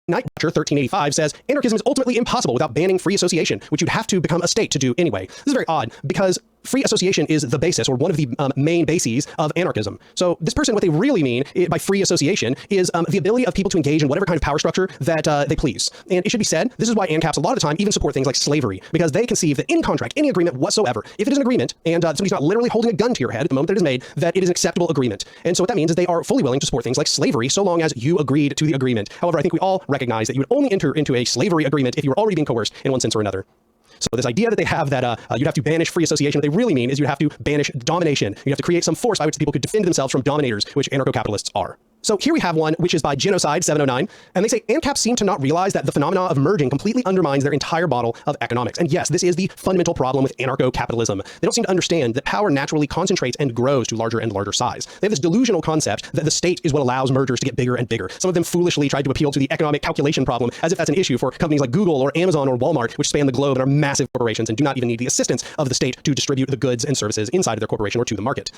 Knight 1385 says, anarchism is ultimately impossible without banning free association, which you'd have to become a state to do anyway. This is very odd because free association is the basis, or one of the main bases of anarchism. So this person, what they really mean by free association is the ability of people to engage in whatever kind of power structure that they please. And it should be said, this is why ANCAPs a lot of the time even support things like slavery, because they conceive that any contract, any agreement whatsoever, if it is an agreement and somebody's not literally holding a gun to your head at the moment that it is made, that it is an acceptable agreement. And so what that means is they are fully willing to support things like slavery so long as you agreed to the agreement. However, I think we all recognize that you would only enter into a slavery agreement if you were already being coerced in one sense or another. So this idea that they have that you'd have to banish free association, what they really mean is you'd have to banish domination. You'd have to create some force by which people could defend themselves from dominators, which anarcho-capitalists are. So here we have one, which is by Genocide 709, and they say ANCAPs seem to not realize that the phenomena of merging completely undermines their entire model of economics. And yes, this is the fundamental problem with anarcho-capitalism. They don't seem to understand that power naturally concentrates and grows to larger and larger size. They have this delusional concept that the state is what allows mergers to get bigger and bigger. Some of them foolishly tried to appeal to the economic calculation problem as if that's an issue for companies like Google or Amazon or Walmart, which span the globe and are massive corporations and do not even need the assistance of the state to distribute the goods and services inside of their corporation or to the market.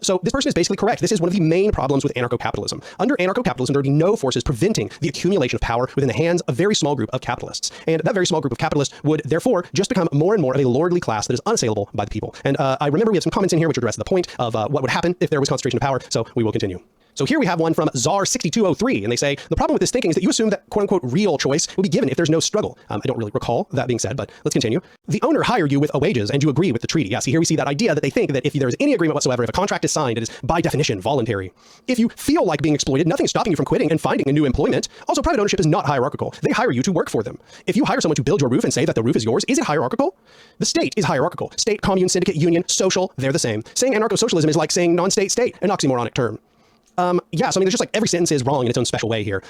So this person is basically correct. This is one of the main problems with anarcho-capitalism. Under anarcho-capitalism, there would be no forces preventing the accumulation of power within the hands of a very small group of capitalists. And that very small group of capitalists would therefore just become more and more of a lordly class that is unassailable by the people. And I remember we have some comments in here which address the point of what would happen if there was concentration of power. So we will continue. So here we have one from Czar6203, and they say, the problem with this thinking is that you assume that quote-unquote real choice will be given if there's no struggle. I don't really recall that being said, but let's continue. The owner hired you with a wages and you agree with the treaty. Yeah, see, here we see that idea that they think that if there is any agreement whatsoever, if a contract is signed, it is by definition voluntary. If you feel like being exploited, nothing's stopping you from quitting and finding a new employment. Also, private ownership is not hierarchical. They hire you to work for them. If you hire someone to build your roof and say that the roof is yours, is it hierarchical? The state is hierarchical. State, commune, syndicate, union, social, they're the same. Saying anarcho-socialism is like saying non-state state, an oxymoronic term. Yeah, so I mean, there's just like every sentence is wrong in its own special way here.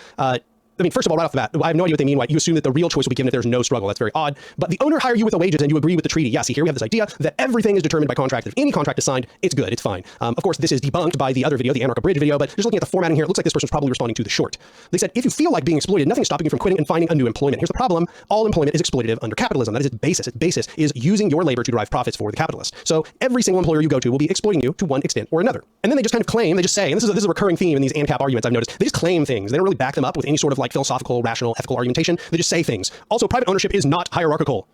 I mean, first of all, right off the bat, I have no idea what they mean. Why you assume that the real choice will be given if there's no struggle. That's very odd. But the owner hired you with the wages and you agree with the treaty. Yeah, see, here we have this idea that everything is determined by contract. If any contract is signed, it's good, it's fine. Of course, this is debunked by the other video, the Anark Bridge video, but just looking at the formatting here, it looks like this person's probably responding to the short. They said, if you feel like being exploited, nothing's stopping you from quitting and finding a new employment. Here's the problem. All employment is exploitative under capitalism. That is its basis. Its basis is using your labor to derive profits for the capitalist. So every single employer you go to will be exploiting you to one extent or another. And then they just kind of claim, they just say, and this is a recurring theme in these ANCAP arguments I've noticed, they just claim things. They don't really back them up with any sort of like philosophical, rational, ethical argumentation. They just say things. Also, private ownership is not hierarchical.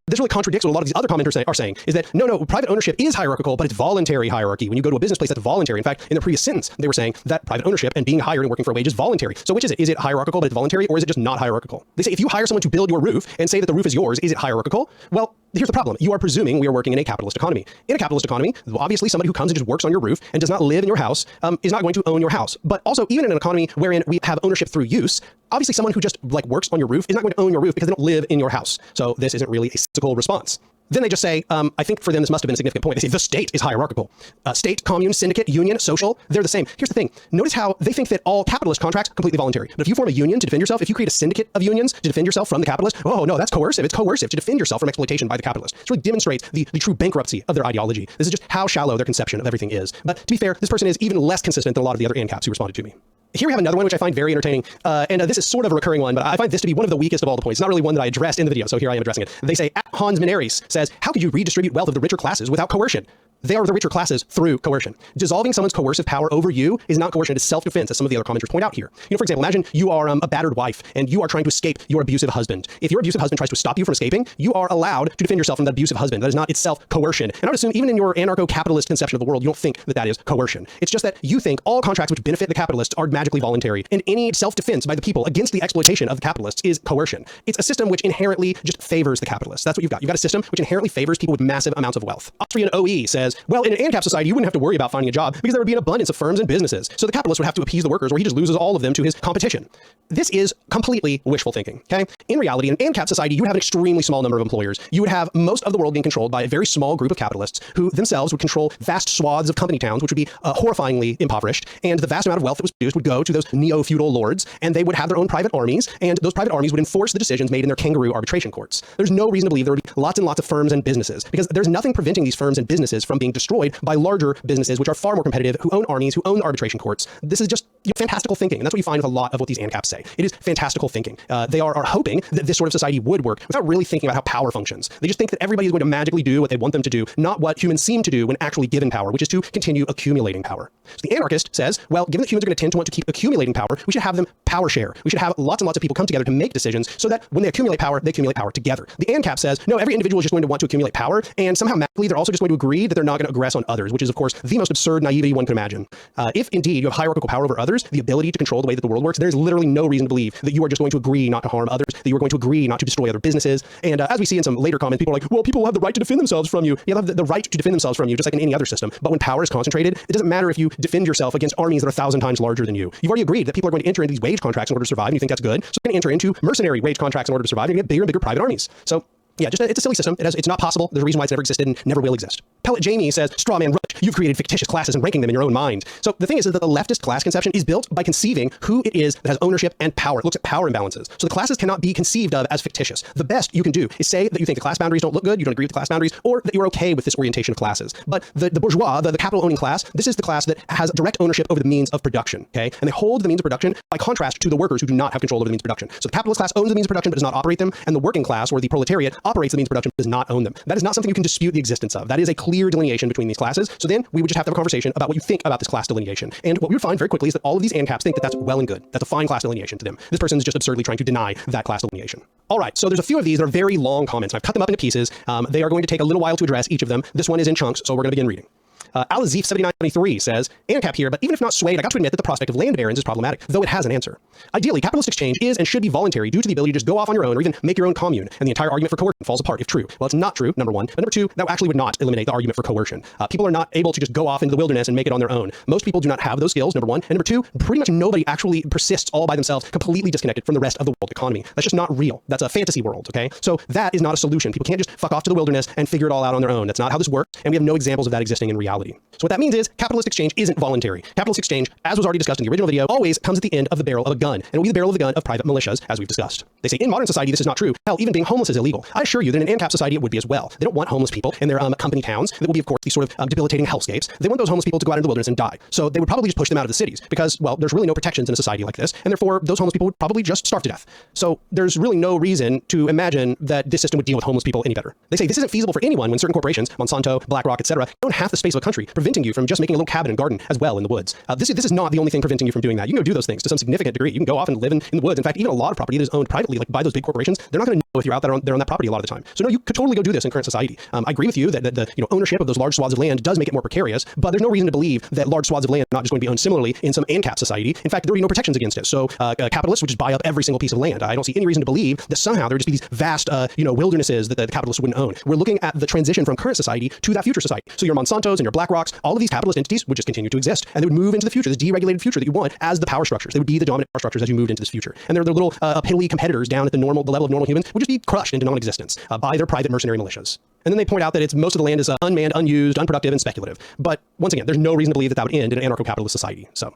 This really contradicts what a lot of these other commenters are saying, is that no, private ownership is hierarchical, but it's voluntary hierarchy. When you go to a business place, that's voluntary. In fact, in the previous sentence, they were saying that private ownership and being hired and working for a wage is voluntary. So which is it? Is it hierarchical, but it's voluntary, or is it just not hierarchical? They say if you hire someone to build your roof and say that the roof is yours, is it hierarchical? Well, here's the problem. You are presuming we are working in a capitalist economy. In a capitalist economy, obviously somebody who comes and just works on your roof and does not live in your house is not going to own your house. But also, even in an economy wherein we have ownership through use, obviously someone who just like works on your roof is not going to own your roof because they don't live in your house. So this isn't really a cyclical response. Then they just say, I think for them this must have been a significant point. They say the state is hierarchical. State, commune, syndicate, union, social, they're the same. Here's the thing. Notice how they think that all capitalist contracts are completely voluntary. But if you form a union to defend yourself, if you create a syndicate of unions to defend yourself from the capitalist, oh no, that's coercive. It's coercive to defend yourself from exploitation by the capitalist. It really demonstrates the true bankruptcy of their ideology. This is just how shallow their conception of everything is. But to be fair, this person is even less consistent than a lot of the other ANCAPs who responded to me. Here we have another one which I find very entertaining, and this is sort of a recurring one, but I find this to be one of the weakest of all the points. It's not really one that I addressed in the video, so here I am addressing it. They say, Hans Minaris says, how could you redistribute wealth of the richer classes without coercion? They are the richer classes through coercion. Dissolving someone's coercive power over you is not coercion, it is self-defense, as some of the other commenters point out here. You know, for example, imagine you are a battered wife and you are trying to escape your abusive husband. If your abusive husband tries to stop you from escaping, you are allowed to defend yourself from that abusive husband. That is not itself coercion. And I would assume even in your anarcho-capitalist conception of the world, you don't think that that is coercion. It's just that you think all contracts which benefit the capitalists are magically voluntary, and any self-defense by the people against the exploitation of the capitalists is coercion. It's a system which inherently just favors the capitalists. That's what you've got. You've got a system which inherently favors people with massive amounts of wealth. Austrian OE says, well, in an ANCAP society, you wouldn't have to worry about finding a job because there would be an abundance of firms and businesses. So the capitalist would have to appease the workers, or he just loses all of them to his competition. This is completely wishful thinking, okay? In reality, in an ANCAP society, you would have an extremely small number of employers. You would have most of the world being controlled by a very small group of capitalists who themselves would control vast swaths of company towns, which would be horrifyingly impoverished. And the vast amount of wealth that was produced would go to those neo-feudal lords, and they would have their own private armies, and those private armies would enforce the decisions made in their kangaroo arbitration courts. There's no reason to believe there would be lots and lots of firms and businesses, because there's nothing preventing these firms and businesses from being destroyed by larger businesses which are far more competitive, who own armies, who own arbitration courts. This is just fantastical thinking, and that's what you find with a lot of what these ANCAPs say. It is fantastical thinking. They are hoping that this sort of society would work without really thinking about how power functions. They just think that everybody is going to magically do what they want them to do, not what humans seem to do when actually given power, which is to continue accumulating power. So the anarchist says, well, given that humans are going to tend to want to keep accumulating power, we should have them power share. We should have lots and lots of people come together to make decisions so that when they accumulate power together. The ANCAP says, no, every individual is just going to want to accumulate power, and somehow magically they're also just going to agree that they're not going to aggress on others, which is, of course, the most absurd naivety one could imagine. If indeed you have hierarchical power over others, the ability to control the way that the world works, there's literally no reason to believe that you are just going to agree not to harm others, that you are going to agree not to destroy other businesses. And as we see in some later comments, people are like, well, people have the right to defend themselves from you. Yeah, they have the right to defend themselves from you, just like in any other system. But when power is concentrated, it doesn't matter if you defend yourself against armies that are 1,000 times larger than you. You've already agreed that people are going to enter into these wage contracts in order to survive, and you think that's good. So you're going to enter into mercenary wage contracts in order to survive, and you're going to get bigger and bigger private armies. So yeah, it's a silly system. It's not possible. There's a reason why it's never existed and never will exist. Pellet Jamie says, Strawman Rush, you've created fictitious classes and ranking them in your own mind. So the thing is that the leftist class conception is built by conceiving who it is that has ownership and power. It looks at power imbalances. So the classes cannot be conceived of as fictitious. The best you can do is say that you think the class boundaries don't look good, you don't agree with the class boundaries, or that you're okay with this orientation of classes. But the bourgeois, the capital-owning class, this is the class that has direct ownership over the means of production, okay? And they hold the means of production by contrast to the workers who do not have control over the means of production. So the capitalist class owns the means of production but does not operate them, and the working class, or the proletariat, operates the means of production but does not own them. That is not something you can dispute the existence of. That is a clear delineation between these classes. So then we would just have to have a conversation about what you think about this class delineation. And what we would find very quickly is that all of these ANCAPs think that that's well and good. That's a fine class delineation to them. This person is just absurdly trying to deny that class delineation. All right, so there's a few of these that are very long comments. I've cut them up into pieces. They are going to take a little while to address each of them. This one is in chunks, so we're going to begin reading. Alazif7923 says, ANCAP here, but even if not swayed, I got to admit that the prospect of land barons is problematic, though it has an answer. Ideally, capitalist exchange is and should be voluntary due to the ability to just go off on your own or even make your own commune, and the entire argument for coercion falls apart if true. Well, it's not true, number one, but number two, that actually would not eliminate the argument for coercion. People are not able to just go off into the wilderness and make it on their own. Most people do not have those skills, number one, and number two, pretty much nobody actually persists all by themselves, completely disconnected from the rest of the world economy. That's just not real. That's a fantasy world, okay? So that is not a solution. People can't just fuck off to the wilderness and figure it all out on their own. That's not how this works, and we have no examples of that existing in reality. So what that means is capitalist exchange isn't voluntary. Capitalist exchange, as was already discussed in the original video, always comes at the end of the barrel of a gun, and it will be the barrel of the gun of private militias, as we've discussed. They say in modern society this is not true. Hell, even being homeless is illegal. I assure you that in an ANCAP society it would be as well. They don't want homeless people in their company towns. That will be, of course, these sort of debilitating hellscapes. They want those homeless people to go out into the wilderness and die. So they would probably just push them out of the cities because, well, there's really no protections in a society like this, and therefore those homeless people would probably just starve to death. So there's really no reason to imagine that this system would deal with homeless people any better. They say this isn't feasible for anyone when certain corporations, Monsanto, BlackRock, etc., own half the space of a country, preventing you from just making a little cabin and garden as well in the woods. This is not the only thing preventing you from doing that. You can go do those things to some significant degree. You can go off and live in the woods. In fact, even a lot of property that is owned privately, like by those big corporations, they're not going to know if you're out there on that property a lot of the time. So no, you could totally go do this in current society. I agree with you that the ownership of those large swaths of land does make it more precarious, but there's no reason to believe that large swaths of land are not just going to be owned similarly in some ANCAP society. In fact, there would be no protections against it. So capitalists would just buy up every single piece of land. I don't see any reason to believe that somehow there would just be these vast wildernesses that the capitalists wouldn't own. We're looking at the transition from current society to that future society. So your Monsantos and your BlackRocks, all of these capitalist entities would just continue to exist, and they would move into the future, this deregulated future that you want as the power structures. They would be the dominant power structures as you moved into this future. And their little piddly competitors down at the level of normal humans would just be crushed into non-existence by their private mercenary militias. And then they point out that most of the land is unmanned, unused, unproductive, and speculative. But once again, there's no reason to believe that would end in an anarcho-capitalist society. So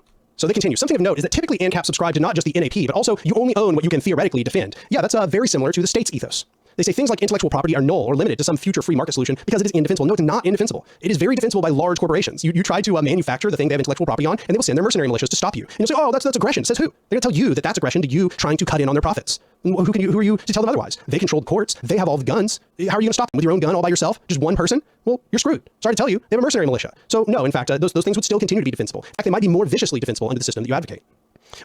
they continue. Something of note is that typically ANCAP subscribe to not just the NAP, but also you only own what you can theoretically defend. Yeah, that's very similar to the state's ethos. They say things like intellectual property are null or limited to some future free market solution because it is indefensible. No, it's not indefensible. It is very defensible by large corporations. You try to manufacture the thing they have intellectual property on, and they will send their mercenary militias to stop you. And you'll say, oh, that's aggression. Says who? They're going to tell you that that's aggression to you trying to cut in on their profits. Who are you to tell them otherwise? They control the courts. They have all the guns. How are you going to stop them? With your own gun all by yourself? Just one person? Well, you're screwed. Sorry to tell you, they have a mercenary militia. So no, in fact, those things would still continue to be defensible. In fact, they might be more viciously defensible under the system that you advocate.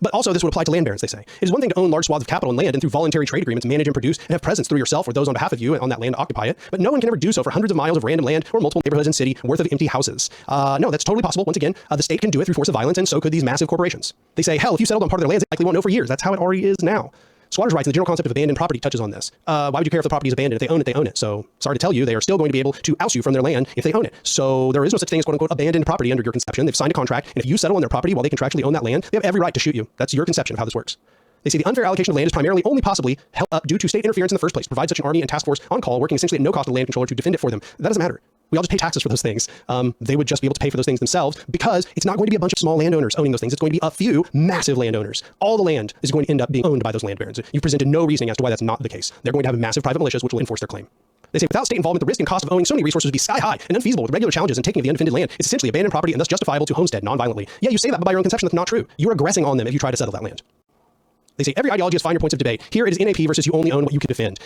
But also, this would apply to land barons, they say. It is one thing to own large swaths of capital and land and through voluntary trade agreements manage and produce and have presence through yourself or those on behalf of you on that land to occupy it. But no one can ever do so for hundreds of miles of random land or multiple neighborhoods and city worth of empty houses. No, that's totally possible. Once again, the state can do it through force of violence, and so could these massive corporations. They say, hell, if you settled on part of their lands, it likely won't know for years. That's how it already is now. Squatters' rights and the general concept of abandoned property touches on this. Why would you care if the property is abandoned? If they own it, they own it. So sorry to tell you, they are still going to be able to oust you from their land if they own it. So there is no such thing as quote-unquote abandoned property under your conception. They've signed a contract, and if you settle on their property while they contractually own that land, they have every right to shoot you. That's your conception of how this works. They say the unfair allocation of land is primarily only possibly held up due to state interference in the first place. Provide such an army and task force on call, working essentially at no cost to the land controller to defend it for them. That doesn't matter. We all just pay taxes for those things. They would just be able to pay for those things themselves because it's not going to be a bunch of small landowners owning those things. It's going to be a few massive landowners. All the land is going to end up being owned by those land barons. You've presented no reasoning as to why that's not the case. They're going to have massive private militias which will enforce their claim. They say without state involvement, the risk and cost of owning so many resources would be sky high and unfeasible with regular challenges and taking of the undefended land. It's essentially abandoned property and thus justifiable to homestead non-violently. Yeah, you say that, but by your own conception, that's not true. You're aggressing on them if you try to settle that land. They say every ideology has finer points of debate. Here it is NAP versus you only own what you can defend.